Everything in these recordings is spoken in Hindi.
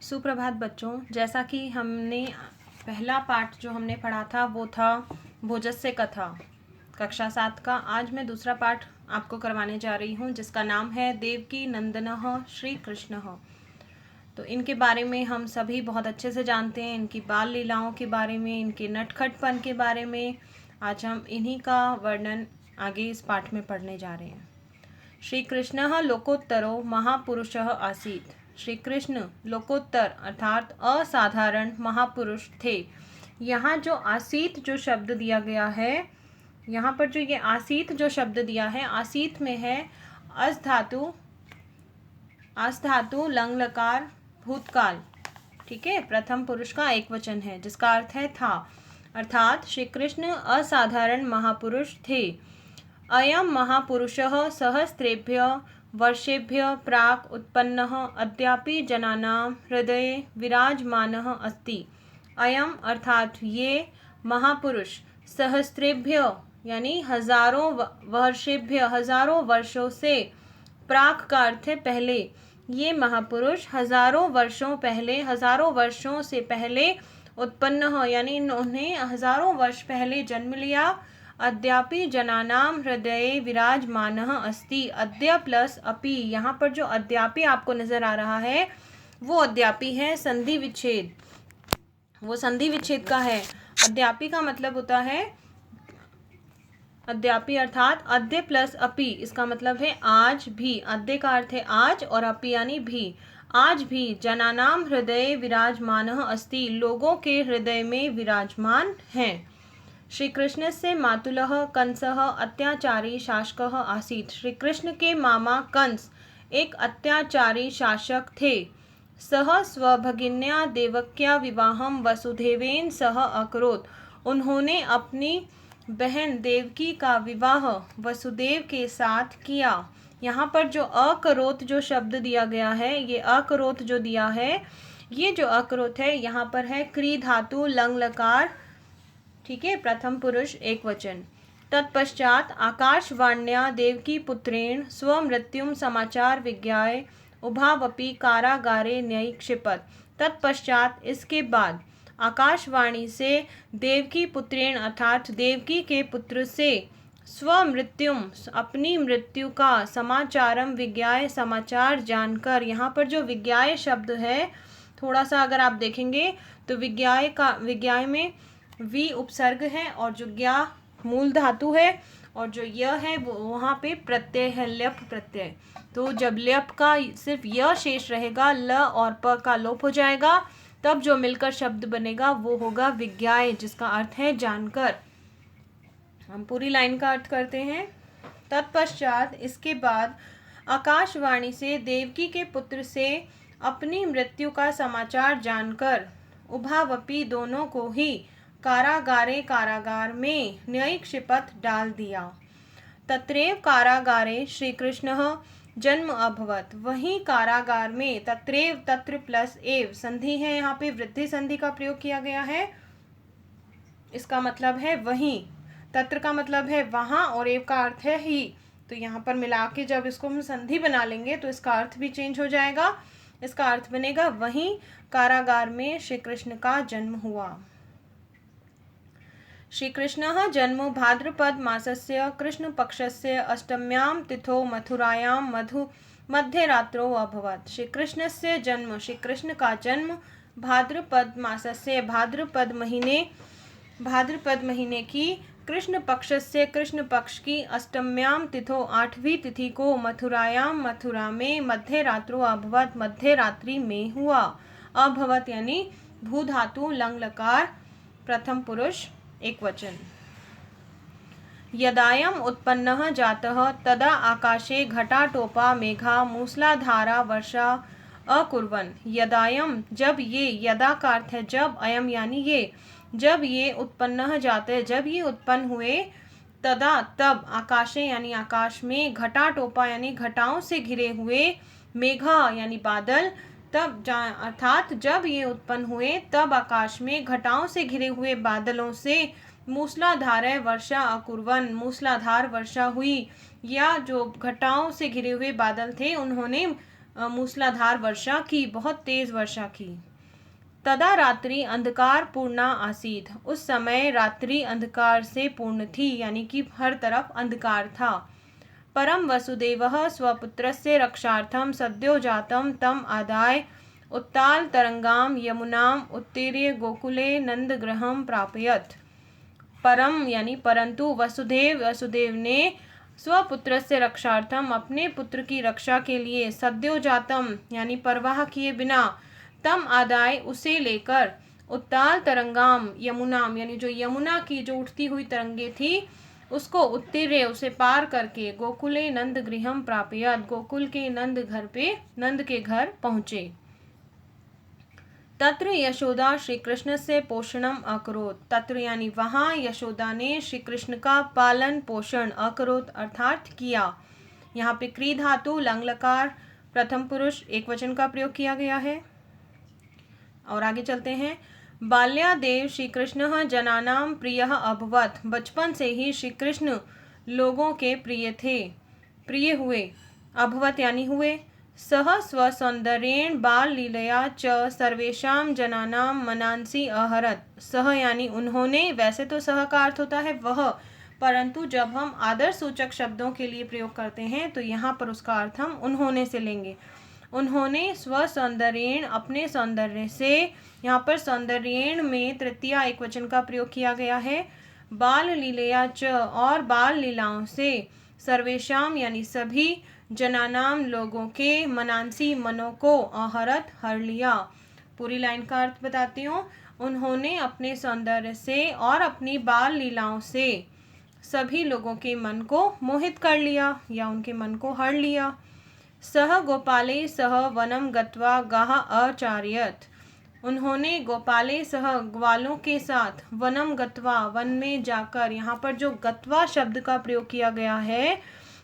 सुप्रभात बच्चों। जैसा कि हमने पहला पाठ जो हमने पढ़ा था वो था भोजस्य कथा कक्षा 7 का। आज मैं दूसरा पाठ आपको करवाने जा रही हूँ जिसका नाम है देवकी नंदनः श्री कृष्णः। तो इनके बारे में हम सभी बहुत अच्छे से जानते हैं, इनकी बाल लीलाओं के बारे में, इनके नटखटपन के बारे में। आज हम इन्हीं का वर्णन आगे इस पाठ में पढ़ने जा रहे हैं। श्री कृष्ण लोकोत्तरो महापुरुषः आसीत्। श्री कृष्ण लोकोत्तर अर्थात असाधारण महापुरुष थे। यहाँ जो आसीत जो शब्द दिया गया है, यहाँ पर जो ये आसीत जो शब्द दिया है, आसीत में है अस धातु लंग लकार भूतकाल। ठीक है, प्रथम पुरुष का एक वचन है जिसका अर्थ है था। अर्थात श्री कृष्ण असाधारण महापुरुष थे। अयं महापुरुषः सहस्रेभ्यः वर्षेभ्यः प्राक् उत्पन्नः अद्यापि जनानां हृदये विराजमानः अस्ति। अयम अर्थात ये महापुरुष सहस्रेभ्य यानी हजारों वर्षेभ्य हजारों वर्षों से, प्राक का अर्थ है पहले, ये महापुरुष हजारों वर्षों से पहले उत्पन्न हो यानी इन्होंने हजारों वर्ष पहले जन्म लिया। अद्यापि जनानाम हृदये विराजमानः अस्ति। अद्य प्लस अपि, यहाँ पर जो अद्यापि आपको नजर आ रहा है वो अद्यापि है संधि विच्छेद, वो संधि विच्छेद का है। अद्यापि का मतलब होता है अद्यापि अर्थात अद्य प्लस अपि, इसका मतलब है आज भी। अद्य का अर्थ है आज और अपि यानी भी। आज भी जनानाम हृदय विराजमानः अस्ति, लोगों के हृदय में विराजमान हैं। श्री कृष्ण से मातुलः कंसः अत्याचारी शासकः आसीत्। श्री कृष्ण के मामा कंस एक अत्याचारी शासक थे। सह स्वभगिन्या देवक्या विवाहम वसुदेवेन सह अकरोत्। उन्होंने अपनी बहन देवकी का विवाह वसुदेव के साथ किया। यहाँ पर जो अकरोत जो शब्द दिया गया है, ये अकरोत जो दिया है, ये जो अकरोत है यहाँ पर है क्री धातु लंग लकार। ठीक है, प्रथम पुरुष एक वचन। तत्पश्चात आकाशवाण्या देवकी पुत्रेण स्वमृत्युम समाचार विज्ञाय उभावपि कारागारे न्यक्षिपत। तत्पश्चात इसके बाद आकाशवाणी से देवकी पुत्रेण अर्थात देवकी के पुत्र से स्वमृत्युम अपनी मृत्यु का समाचारम विज्ञाय समाचार जानकर। यहाँ पर जो विज्ञाय शब्द है थोड़ा सा अगर आप देखेंगे तो विज्ञाय में वी उपसर्ग है और जो ज्ञा मूल धातु है और जो य है वो वहाँ पे प्रत्यय है, ल्यप प्रत्यय। तो जब ल्यप का सिर्फ य शेष रहेगा, ल और प का लोप हो जाएगा, तब जो मिलकर शब्द बनेगा वो होगा विज्ञाय, जिसका अर्थ है जानकर। हम पूरी लाइन का अर्थ करते हैं। तत्पश्चात इसके बाद आकाशवाणी से देवकी के पुत्र से अपनी मृत्यु का समाचार जानकर उभावपि दोनों को ही कारागार में न्यक्षिपत डाल दिया। तत्रैव कारागारे श्री कृष्ण जन्म अभवत। वहीं कारागार में तत्रैव तत्र प्लस एव संधि है, यहाँ पे वृद्धि संधि का प्रयोग किया गया है। इसका मतलब है वहीं, तत्र का मतलब है वहाँ और एव का अर्थ है ही। तो यहाँ पर मिला के जब इसको हम संधि बना लेंगे तो इसका अर्थ भी चेंज हो जाएगा। इसका अर्थ बनेगा वहीं कारागार में श्री कृष्ण का जन्म हुआ। श्री कृष्णः जन्म भाद्रपद मासस्य कृष्ण पक्षस्य अष्टम्यां तिथौ मथुरायां मध्यरात्रौ अभवत्। श्री कृष्ण से जन्म, श्री कृष्ण का जन्म भाद्रपद मासस्य भाद्रपद महीने की कृष्ण पक्षस्य कृष्ण पक्ष की अष्टम्यां तिथौ 8वीं तिथि को मथुरा में मध्यरात्रौ अभवत् मध्यरात्रि में हुआ। अभवत यानी भू धातु लंग लकार प्रथम पुरुष एक वचन। यदायम उत्पन्नः जातः तदा आकाशे घटाटोपा मेघा मूसलाधारा वर्षा अकुर्वन्। यदायम जब ये, यदा का अर्थ है जब, अयम यानी ये, जब ये उत्पन्नः जाते जब ये उत्पन्न हुए, तदा तब, आकाशे यानी आकाश में, घटाटोपा यानी घटाओं से घिरे हुए, मेघा यानी बादल, तब अर्थात जब ये उत्पन्न हुए तब आकाश में घटाओं से घिरे हुए बादलों से मूसलाधार वर्षा अकुर्वन, मूसलाधार वर्षा हुई, या जो घटाओं से घिरे हुए बादल थे उन्होंने मूसलाधार वर्षा की, बहुत तेज वर्षा की। तदा रात्रि अंधकार पूर्णा आसीत, उस समय रात्रि अंधकार से पूर्ण थी, यानी कि हर तरफ अंधकार था। परम वसुदेवः स्वपुत्रस्य रक्षार्थं सद्यो जातं तम आदाय उत्ताल तरंगाम यमुनाम उत्तीर्य गोकुले नंदगृहं प्रापयत। परम यानी परंतु वसुदेव ने स्वपुत्र से रक्षार्थम अपने पुत्र की रक्षा के लिए सद्यो जातम यानी परवाह किए बिना तम आदाय उसे लेकर उत्ताल तरंगाम यमुनाम यानी जो यमुना की जो उठती हुई तरंगे थी उसको उत्तीर्य उसे पार करके गोकुले नंद गृहम प्रापयत गोकुल के नंद के घर पहुँचे। तत्र यशोदा श्री कृष्ण से पोषणम अकरोत, तत्र यानी वहाँ यशोदा ने श्री कृष्ण का पालन पोषण अकरोत अर्थात किया। यहाँ पे क्री धातु लंग लकार प्रथम पुरुष एक वचन का प्रयोग किया गया है। और आगे चलते हैं। बाल्यादेव श्री कृष्ण जनानाम प्रियः अभवत, बचपन से ही श्री कृष्ण लोगों के प्रिय हुए। अभवत यानी हुए। सह स्वसौंदर्येण बाल लीलया च सर्वेषां जनानां मनांसि अहरत, सह यानी उन्होंने, वैसे तो सह का अर्थ होता है वह, परंतु जब हम आदर सूचक शब्दों के लिए प्रयोग करते हैं तो यहाँ पर उसका अर्थ हम उन्होंने से लेंगे। उन्होंने स्वसौंदर्येण अपने सौंदर्य से, यहाँ पर सौंदर्येण में तृतीया एक वचन का प्रयोग किया गया है। बाल लीलया च और बाल लीलाओं से, सर्वेशाम यानी सभी, जनानाम लोगों के, मनांसी मनों को, अहरत हर लिया। पूरी लाइन का अर्थ बताती हूँ। उन्होंने अपने सौंदर्य से और अपनी बाल लीलाओं से सभी लोगों के मन को मोहित कर लिया या उनके मन को हर लिया। सह गोपाले सह वनम गत्वा गाह आचार्यत, उन्होंने गोपाले सह ग्वालों के साथ वनम गत्वा वन में जाकर, यहाँ पर जो गत्वा शब्द का प्रयोग किया गया है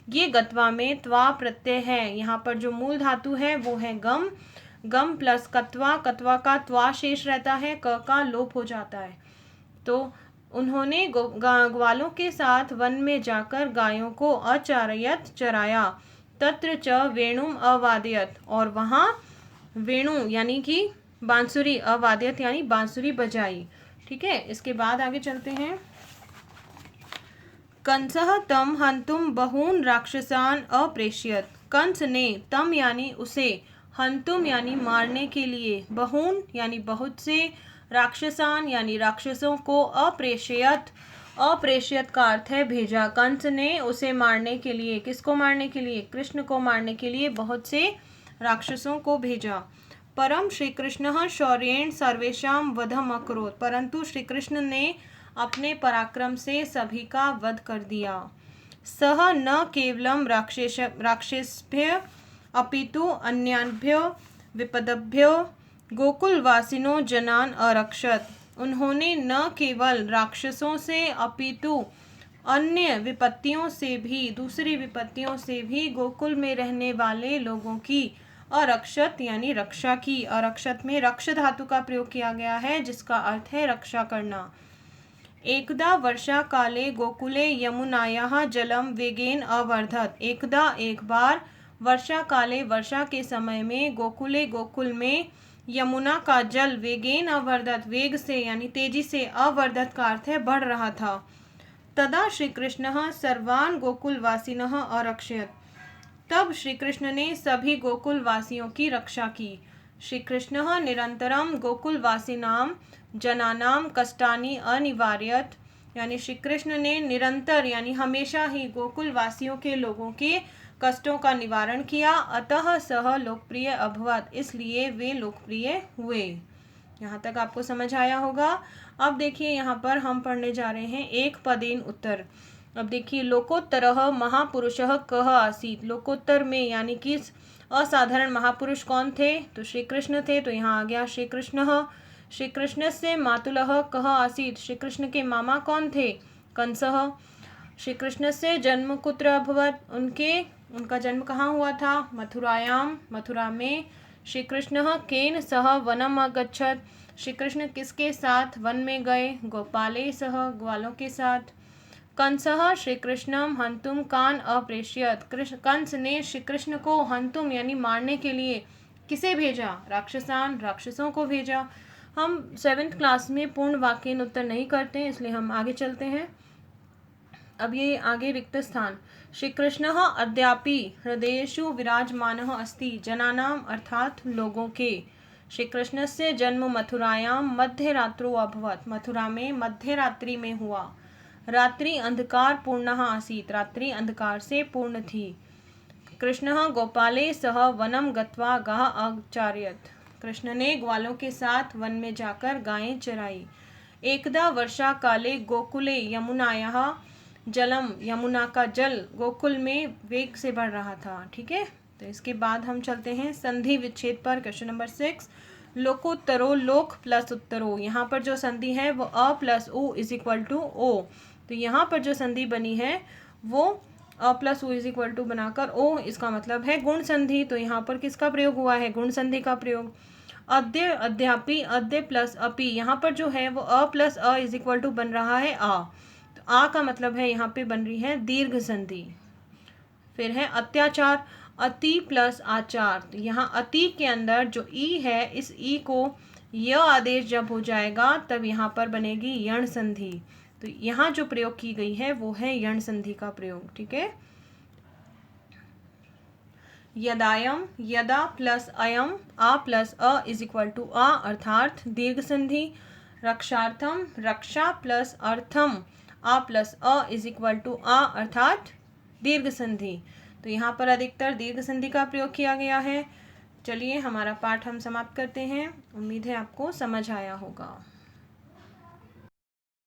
ये गत्वा में त्वा प्रत्यय है। यहाँ पर जो मूल धातु है वो है गम, गम प्लस कत्वा, कत्वा का त्वा शेष रहता है, क का लोप हो जाता है। तो उन्होंने ग्वालों के साथ वन में जाकर गायों को अचारयत चराया। तत्र च वेणुम अवादयत, और वहाँ वेणु यानी कि बांसुरी, अवादयत यानी बांसुरी बजाई। ठीक है, इसके बाद आगे चलते हैं। कंसः तम हंतुम बहून राक्षसान अप्रेष्यत, कंस ने तम यानी उसे, हंतुम यानी मारने के लिए, बहून यानी बहुत से, राक्षसान यानी राक्षसों को, अप्रेष्यत, अप्रेष्यत का अर्थ है भेजा। कंस ने उसे मारने के लिए, किसको मारने के लिए? कृष्ण को मारने के लिए बहुत से राक्षसों को भेजा। परम श्री कृष्ण शौर्येण सर्वेषां वधम अकरोत्, परंतु श्री कृष्ण ने अपने पराक्रम से सभी का वध कर दिया। सह न केवलम राक्षसेभ्य अपितु अन्याभ्यो विपदभ्यो गोकुलवासिनो जनान अरक्षत, उन्होंने न केवल राक्षसों से अपितु अन्य विपत्तियों से भी, दूसरी विपत्तियों से भी गोकुल में रहने वाले लोगों की अरक्षत यानी रक्षा की। अरक्षत में रक्ष धातु का प्रयोग किया गया है जिसका अर्थ है रक्षा करना। एकदा वर्षा काले गोकुले यमुनायाः जलम वेगेन अवर्धत, एकदा एक बार, वर्षा काले वर्षा के समय में, गोकुले गोकुल में, यमुना का जल वेगेन अवर्धत वेग से यानी तेजी से, अवर्धत का अर्थ है बढ़ रहा था। तदा श्री कृष्ण सर्वान् गोकुलवासिनः अरक्षयत, तब श्री कृष्ण ने सभी गोकुल वासियों की रक्षा की। श्री कृष्ण निरंतरम गोकुलवासिनाम जनानाम कष्टानि अनिवार्यत, यानी श्री कृष्ण ने निरंतर यानी हमेशा ही गोकुल वासियों के लोगों के कष्टों का निवारण किया। अतः सह लोकप्रिय अभवत, इसलिए वे लोकप्रिय हुए। यहाँ तक आपको समझ आया होगा। अब देखिए यहाँ पर हम पढ़ने जा रहे हैं एक पदेन उत्तर। अब देखिए लोकोत्तरः महापुरुषः कः आसीत्, लोकोत्तर में यानी कि असाधारण महापुरुष कौन थे? तो श्री कृष्ण थे। तो यहाँ आ गया श्री कृष्ण। श्री कृष्ण से मातुलः कः आसीत्, श्री कृष्ण के मामा कौन थे? कंसः। श्री कृष्ण से जन्म कुत्र अभवत, उनका जन्म कहाँ हुआ था? मथुरायाम, मथुरा में। श्री कृष्ण केन सह वनम अगच्छत, श्री कृष्ण किसके साथ वन में गए? गोपाले सह, ग्वालों के साथ। कंसः श्री कृष्णम हंतुम कान अप्रेष्यत। कंस ने श्री कृष्ण को हंतुम यानी मारने के लिए किसे भेजा? राक्षसान, राक्षसों को भेजा। हम 7th क्लास में पूर्ण वाक्य उत्तर नहीं करते हैं, इसलिए हम आगे चलते हैं। अब ये आगे रिक्त स्थान। श्री कृष्ण अद्यापि हृदयेषु विराजमानः अस्ति जनानाम अर्थात लोगों के। श्री कृष्ण से जन्म मथुरायां मध्य रात्रो अभवत। मथुरा में मध्य रात्रि में हुआ। रात्रि अंधकार पूर्णः आसीत्। रात्रि अंधकार से पूर्ण थी। कृष्णः गोपाले सह वनम गत्वा गाः अचारयत। कृष्ण ने ग्वालों के साथ वन में जाकर गायें चराई। एकदा वर्षा काले गोकुले यमुनायाः जलम। यमुना का जल गोकुल में वेग से बढ़ रहा था। ठीक है, तो इसके बाद हम चलते हैं संधि विच्छेद पर। क्वेश्चन नंबर 6, लोकोत्तरो लोक प्लस उत्तरो। यहाँ पर जो संधि है वो अ प्लस उ इज इक्वल टू ओ। तो यहाँ पर जो संधि बनी है वो अ प्लस उ इज इक्वल टू बनाकर ओ, इसका मतलब है गुण संधि। तो यहाँ पर किसका प्रयोग हुआ है? गुण संधि का प्रयोग। अद्य अद्यापि, अद्य प्लस अपि, यहाँ पर जो है वो अ प्लस अ इज इक्वल टू बन रहा है आ। तो आ का मतलब है यहाँ पे बन रही है दीर्घ संधि। फिर है अत्याचार, अति प्लस आचार। तो यहाँ अति के अंदर जो ई है, इस ई को य आदेश जब हो जाएगा तब यहाँ पर बनेगी यण संधि। तो यहाँ जो प्रयोग की गई है वो है यण संधि का प्रयोग। ठीक है, यदायम, यदा प्लस अयम, आ प्लस अ इज इक्वल टू आ अर्थात दीर्घ संधि। रक्षार्थम, रक्षा प्लस अर्थम, आ प्लस अ इज इक्वल टू आ अर्थात दीर्घ संधि। तो यहाँ पर अधिकतर दीर्घ संधि का प्रयोग किया गया है। चलिए हमारा पाठ हम समाप्त करते हैं। उम्मीद है आपको समझ आया होगा।